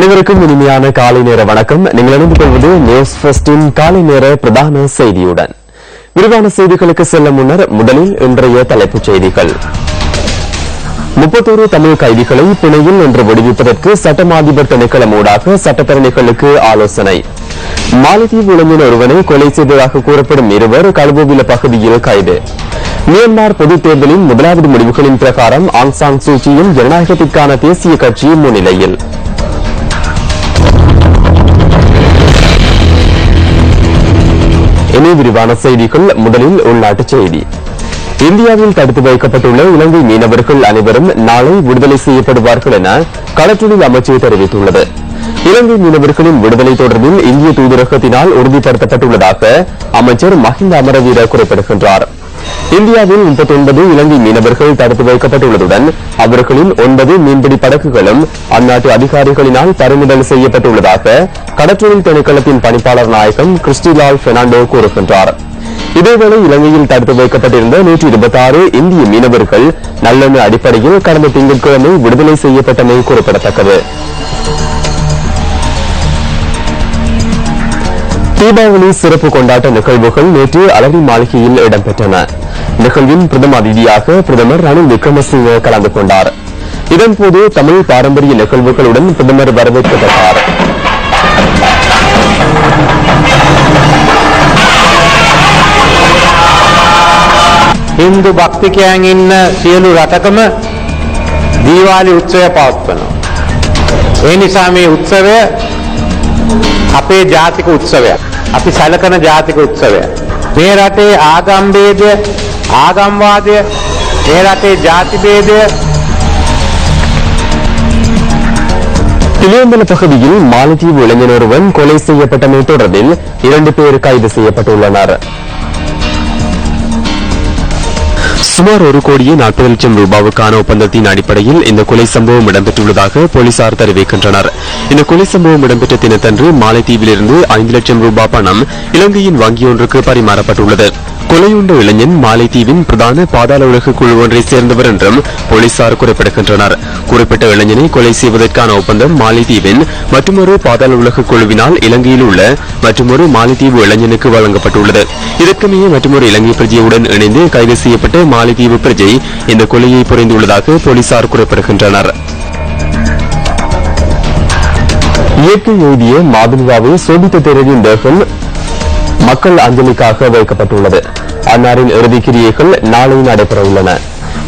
அனைவருக்கும் இனிமையான காலை நேர வணக்கம். நீங்கள் இணைந்து கொள்வது நியூஸ் ஃபர்ஸ்டின் காலை நேர பிரதான செய்தியுடன். விரிவான செய்திகளுக்கு செல்ல முன்னர் முதலில் இன்றைய தலைப்புச் செய்திகள். 31 தமிழ் கைதிகளை பிணையில் இன்று விடுவிப்பதற்கு சட்டமா அதிபர் திணைக்களம் ஊடாக சட்டத்தரணிகளுக்கு ஆலோசனை. மாலத்தீவு இளைஞன் ஒருவனை கொலை செய்ததாக கூறப்படும் இருவர் கழுபுவில பகுதியில் கைது. மியான்மர் பொதுத் தேர்தலின் முதலாவது முடிவுகளின் பிரகாரம் ஆங் சாங் சூச்சியின் ஜனநாயகத்திற்கான தேசிய கட்சி முன்னிலையில். இனி விரிவான செய்திகள். முதலில் உள்நாட்டுச் செய்தி. இந்தியாவில் தடுத்து வைக்கப்பட்டுள்ள இலங்கை மீனவர்கள் அனைவரும் நாளை விடுதலை செய்யப்படுவார்கள் என கடற்றொழில் அமைச்சு தெரிவித்துள்ளது. இலங்கை மீனவர்களின் விடுதலை தொடர்பில் இந்திய தூதரகத்தினால் உறுதிப்படுத்தப்பட்டுள்ளதாக அமைச்சர் மஹிந்த அமரவீர குறிப்பிடுகின்றார். இந்தியாவில் 39 இலங்கை மீனவர்கள் தடுத்து வைக்கப்பட்டுள்ளதுடன் அவர்களின் 9 மீன்பிடி படகுகளும் அந்நாட்டு அதிகாரிகளினால் பறிமுதல் செய்யப்பட்டுள்ளதாக கடற்றொழில் திணைக்களத்தின் பணிப்பாளர் நாயகம் கிறிஸ்டிலால் பெர்னாண்டோ கூறுகின்றார். இதேவேளை இலங்கையில் தடுத்து வைக்கப்பட்டிருந்த 126 இந்திய மீனவர்கள் நல்லெண்ண அடிப்படையில் கடந்த திங்கட்கிழமை விடுதலை செய்யப்பட்டமை குறிப்பிடத்தக்கது. தீபாவளி சிறப்பு கொண்டாட்ட நிகழ்வுகள் நேற்று அலரி மாளிகையில் இடம்பெற்றன. நிகழ்வின் பிரதம அதிதியாக பிரதமர் ரணில் விக்ரமசிங்கே கலந்து கொண்டார். இதன்போது தமிழ் பாரம்பரிய நிகழ்வுகளுடன் பிரதமர் வரவேற்கப்பட்டார். हिंदू भक्तिकයන් ඉන්න සියලු රටකම දීවාලි උත්සවය පවත්වනවා. ඒ නිසා මේ උත්සවය අපේ ජාතික උත්සවයක්. අපි සැලකන ජාතික උත්සවයක්. මේ රටේ ආගම් ભેදය, ආගම්වාදය, මේ රටේ ජාති ભેදය திலேந்தல பகுதியில் மாலத்தீவு இளைஞன் ஒருவன் கொலை செய்யப்பட்டமை தொடர்பில் 2 பேர் கைது செய்யப்பட்டுள்ளனர். சுமார் 1,40,00,000 ரூபாவுக்கான ஒப்பந்தத்தின் அடிப்படையில் இந்த கொலை சம்பவம் இடம்பெற்றுள்ளதாக போலீசார் தெரிவிக்கின்றனர். இந்த கொலை சம்பவம் இடம்பெற்ற தினத்தன்று மாலைத்தீவிலிருந்து 5 லட்சம் ரூபாய் பணம் இலங்கையின் வங்கியொன்றுக்கு பரிமாறப்பட்டுள்ளது. கொலையுண்ட இளைஞன் மாலைத்தீவின் பிரதான பாதாள உலக குழு ஒன்றை சேர்ந்தவர் என்றும் போலீசார் குறிப்பிடுகின்றனர். குறிப்பிட்ட இளைஞனை கொலை செய்வதற்கான ஒப்பந்தம் மாலைத்தீவின் மற்றொரு பாதாள உலக குழுவினால் இலங்கையில் உள்ள மற்றொரு மாலைத்தீவு இளைஞனுக்கு வழங்கப்பட்டுள்ளது. இதற்கமைய மற்றொரு இலங்கை பிரஜையுடன் இணைந்து கைது செய்யப்பட்ட மாலைத்தீவு பிரஜை இந்த கொலையை புரிந்துள்ளதாக போலீசார் குறிப்பிடுகின்றனர். இயற்கை எழுதிய மாதுலுவாவை சோபித்த தேரரின் தேகம் மக்கள் அஞ்சலிக்காக வைக்கப்பட்டுள்ளது. அன்னாரின் இறுதிக் கிரியைகள் நாளை நடைபெற உள்ளன.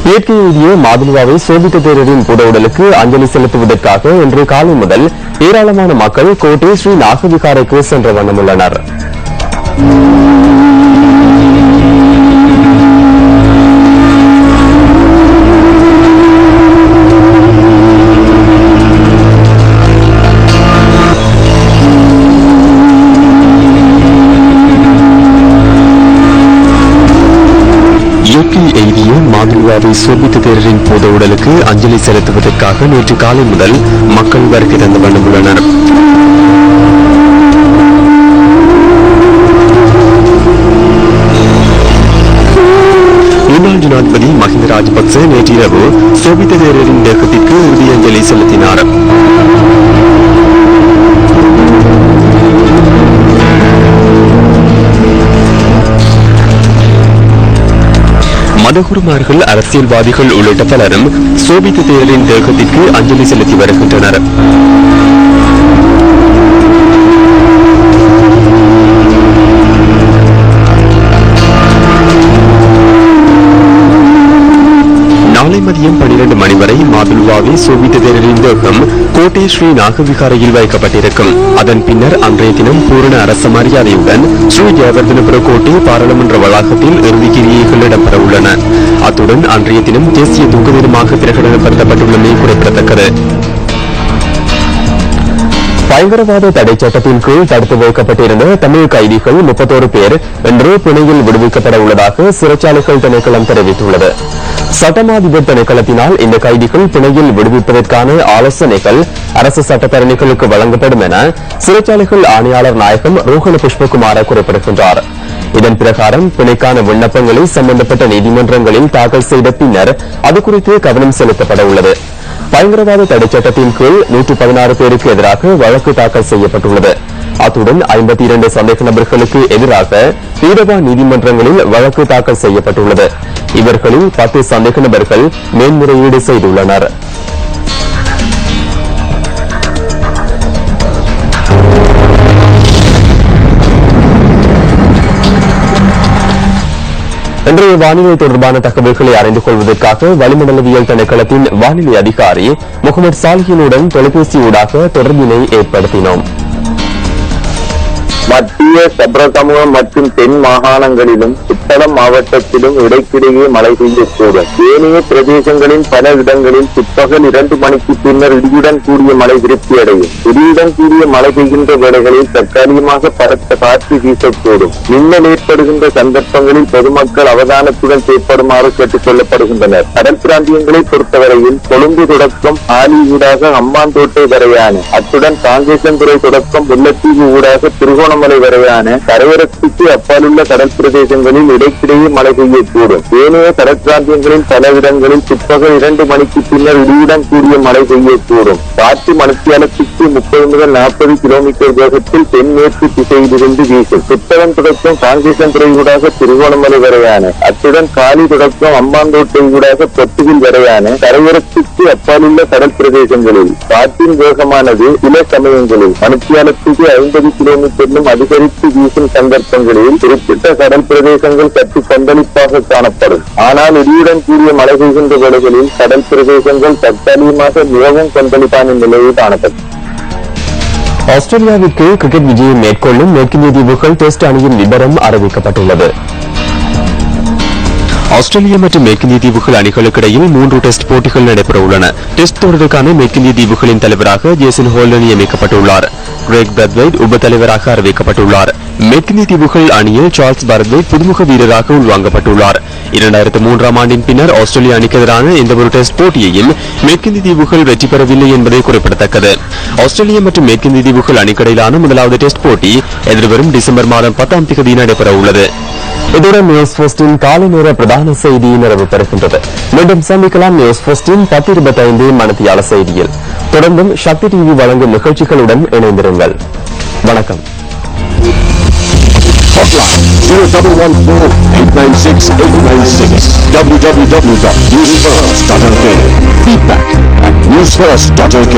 இயற்கை எழுதிய மாதுலுவாவை சோபித்த தேரரின் புத உடலுக்கு அஞ்சலி செலுத்துவதற்காக இன்று காலை முதல் ஏராளமான மக்கள் கோட்டை ஸ்ரீ நாகவிகாரைக்கு சென்ற வண்ணம் உள்ளனர். இயற்கை எய்திய மாதுலுவாவை சோபித்த தேரரின் பூத உடலுக்கு அஞ்சலி செலுத்துவதற்காக நேற்று காலை முதல் மக்கள் வருகை தந்த வண்ணம் உள்ளனர். முன்னாள் ஜனாதிபதி மஹிந்த ராஜபக்ச நேற்றிரவு சோபித்த தேரரின் தேகத்திற்கு இறுதி அஞ்சலி செலுத்தினார். மதகுருமார்கள், அரசியல்வாதிகள் உள்ளிட்ட பலரும் சோபித்த தேரரின் தேகத்திற்கு அஞ்சலி செலுத்தி வருகின்றனர். நாளை மதியம் 12 மணி வரை மாதுலுவாவை சோபித்த தேரரின் தேகம் கோட்டை ஸ்ரீ நாகவிகாரையில் வைக்கப்பட்டிருக்கும். அதன் பின்னர் அன்றைய தினம் பூரண அரச மரியாதையுடன் ஸ்ரீ ஜெயவர்தனபுர கோட்டை பாராளுமன்ற வளாகத்தில் இறுதி கிரியைகள் இடம்பெற உள்ளன. அத்துடன் அன்றைய தினம் தேசிய துக்க தினமாக பிரகடனப்படுத்தப்பட்டுள்ளமை குறிப்பிடத்தக்கது. பயங்கரவாத தடை சட்டத்தின் கீழ் தடுத்து வைக்கப்பட்டிருந்த தமிழ் கைதிகள் 31 பேர் இன்று பிணையில் விடுவிக்கப்பட உள்ளதாக சிறைச்சாலைகள் திணைக்களம் தெரிவித்துள்ளது. சட்டமாதிபர் திணைக்களத்தினால் இந்த கைதிகள் பிணையில் விடுவிப்பதற்கான ஆலோசனைகள் அரசு சட்டத்தரணிகளுக்கு வழங்கப்படும் என சிறைச்சாலைகள் ஆணையாளர் நாயகம் ரோஹண புஷ்பகுமார குறிப்பிடுகின்றார். இதன் பிரகாரம் பிணைக்கான விண்ணப்பங்களை சம்பந்தப்பட்ட நீதிமன்றங்களில் தாக்கல் செய்த பின்னர் அது குறித்து கவனம் செலுத்தப்பட உள்ளது. பயங்கரவாத தடை சட்டத்தின் கீழ் 116 பேருக்கு எதிராக வழக்கு தாக்கல் செய்யப்பட்டுள்ளது. அத்துடன் 52 சந்தேக நபர்களுக்கு எதிராக நீதவான் நீதிமன்றங்களில் வழக்கு தாக்கல் செய்யப்பட்டுள்ளது. இவர்களில் 10 சந்தேக நபர்கள் மேன்முறையீடு செய்துள்ளனர். இன்றைய வானிலை தொடர்பான தகவல்களை அறிந்து கொள்வதற்காக வளிமண்டலவியல் திணைக்களத்தின் வானிலை அதிகாரி முகமது சாலிஹினுடன் தொலைபேசியூடாக தொடர்பினை ஏற்படுத்தினோம். மத்திய சப்ரகமுகம் மற்றும் தென் மாகாணங்களிலும் புத்தளம் மாவட்டத்திலும் இடைக்கிடையே மழை பெய்யக்கூடும். ஏனைய பிரதேசங்களின் பல இடங்களில் பிற்பகல் 2 மணிக்கு பின்னர் இடியுடன் கூடிய மழை திருப்தியடையும். இடியுடன் கூடிய மழை பெய்கின்ற வேளைகளில் தற்காலிகமாக பலத்த காற்று வீசக்கூடும். மின்னல் ஏற்படுகின்ற சந்தர்ப்பங்களில் பொதுமக்கள் அவதானத்துடன் செயற்படுமாறு கேட்டுக் கொள்ளப்படுகின்றனர். கடல் பிராந்தியங்களை பொறுத்தவரையில் கொழும்பு தொடக்கம் ஆலி ஊடாக அம்பாந்தோட்டை வரையான, அத்துடன் காங்கேசன்துறை தொடக்கம் முல்லைத்தீவு ஊடாக திருகோணமலை வரையான கரையோரத்துக்கு அப்பாலுள்ள கடல் பிரதேசங்களில் இடைக்கிடையே மழை பெய்யக்கூடும். ஏனைய கடல் பிராந்தியங்களில் பல இடங்களில் பிற்பகல் 2 மணிக்கு பின்னர் இடியுடன் கூடிய மழை பெய்யக்கூடும். காற்று மணித்தியாலத்துக்கு 30 முதல் 40 கிலோமீட்டர் வேகத்தில் தென்மேற்கு திசையிலிருந்து வீசும். புத்தளம் தொடக்கம் காங்கேசன்துறை ஊடாக திருகோணமலை வரையான, அத்துடன் காலி தொடக்கம் அம்பாந்தோட்டை ஊடாக பொத்துவில் வரையான கரையோரத்துக்கு அப்பாலுள்ள கடல் பிரதேசங்களில் காற்றின் வேகமானது சில சமயங்களில் மணித்தியாலத்துக்கு 50 கிலோமீட்டரிலும் அதிகரித்து வீசும் சந்தர்ப்பங்களில் குறிப்பிட்ட கடல் பிரதேசங்கள் சற்று கொந்தளிப்பாக காணப்படும். ஆனால் இடியுடன் கூடிய மழை பெய்கின்ற வேளைகளில் கடல் பிரதேசங்கள் தற்காலிகமாக மிகவும் கொந்தளிப்பான நிலையில் காணப்படும். ஆஸ்திரேலியாவிற்கு கிரிக்கெட் விஜயம் மேற்கொள்ளும் மேற்கிந்திய தீவுகள் டெஸ்ட் அணியின் விவரம் அறிவிக்கப்பட்டுள்ளது. ஆஸ்திரேலியா மற்றும் மேற்கிந்திய தீவுகள் அணிகளுக்கு இடையில் 3 டெஸ்ட் போட்டிகள் நடைபெற உள்ளன. டெஸ்ட் தொடருக்கான மேற்கிந்திய தீவுகளின் தலைவராக ஜேசன் ஹோல்டன் நியமிக்கப்பட்டுள்ளார். கிரேக் பிரத்வைட் உப தலைவராக அறிவிக்கப்பட்டுள்ளார். மேற்கிந்திய தீவுகள் அணியில் சார்ல்ஸ் பரத்வைட் புதுமுக வீரராக உள்வாங்கப்பட்டுள்ளார். 2003ஆம் ஆண்டின் பின்னர் ஆஸ்திரேலியா அணிக்கு எதிரான எந்தவொரு டெஸ்ட் போட்டியையும் மேற்கிந்திய தீவுகள் வெற்றி பெறவில்லை என்பதை குறிப்பிடத்தக்கது. ஆஸ்திரேலியா மற்றும் மேற்கிந்திய தீவுகள் அணிக்கிடையிலான முதலாவது டெஸ்ட் போட்டி எதிர்வரும் டிசம்பர் மாதம் 10ஆம் தேதி நடைபெற உள்ளது. இதுடன் நியூஸ் போஸ்டின் காலை நேர பிரதான செய்தி நிறைவு பெறுகின்றது. மீண்டும் சந்திக்கலாம் நியூஸ் போஸ்டின் 10:25 மணித்தியால செய்தியில். தொடர்ந்தும் சக்தி டிவி வழங்கும் நிகழ்ச்சிகளுடன் இணைந்திருங்கள். வணக்கம். Hotline 0114-896-896 www.newsfirst.lk. Feedback at newsfirst.lk.